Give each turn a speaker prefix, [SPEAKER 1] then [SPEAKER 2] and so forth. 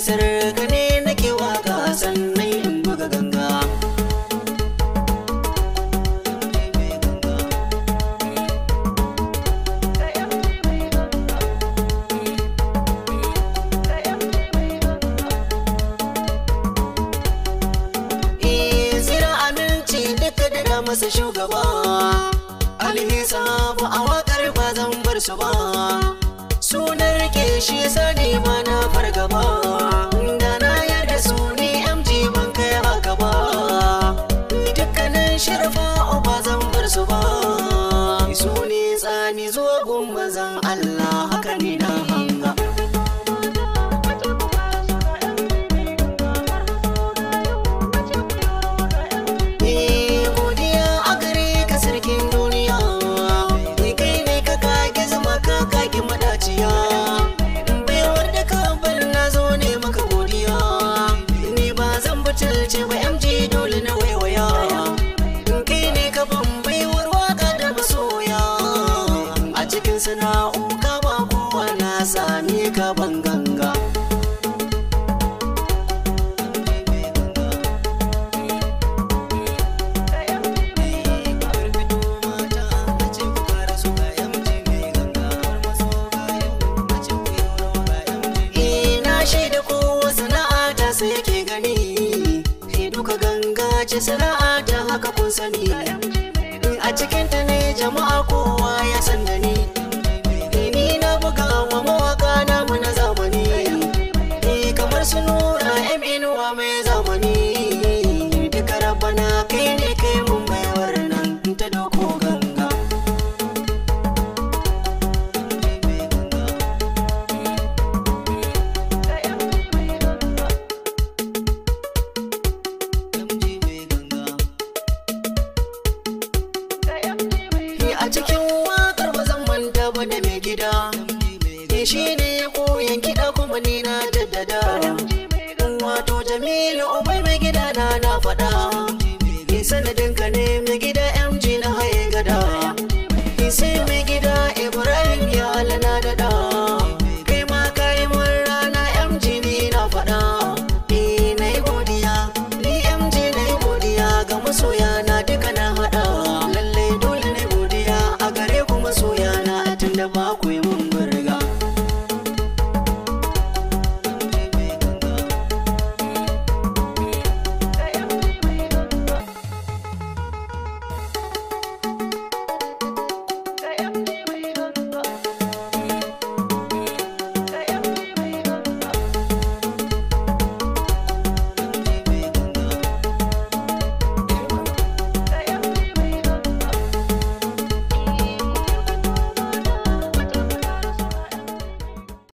[SPEAKER 1] sarka ne nake waka sannan in buga ganga. Masa shugaba alhisa ba a wakar ba zan bar su ba, sunan rike shi sani ma na fargaba, da na yarda su ne MG ban kai haka ba, dukkanin shirfa ba zan bar su ba, su ne tsani zuwa gun mazan Allah haka ne na hanga. Baiwar da kabal na zo ne maka godiya, ni ba zan butulce ba MG dole na waiwaya, kai ne ka ban baiwar waka da masoya, a cikin sana'u ka ba kowa na sami ka ban ganga. Sai yake gani duka ganga ce sana'a ta haka kun sani, a cikinta ne jama'a kowa ya san da ni, ni na buga wa mawaka namu na zamani, kamar su Nura MNwa mai zamani, duka rabana kai ne kai mun baiwar nan ta doko ganga. A cikin wakar ba zan manta ba da mai gida, shi ne ya koyan kiɗa kuma ni na jaddada,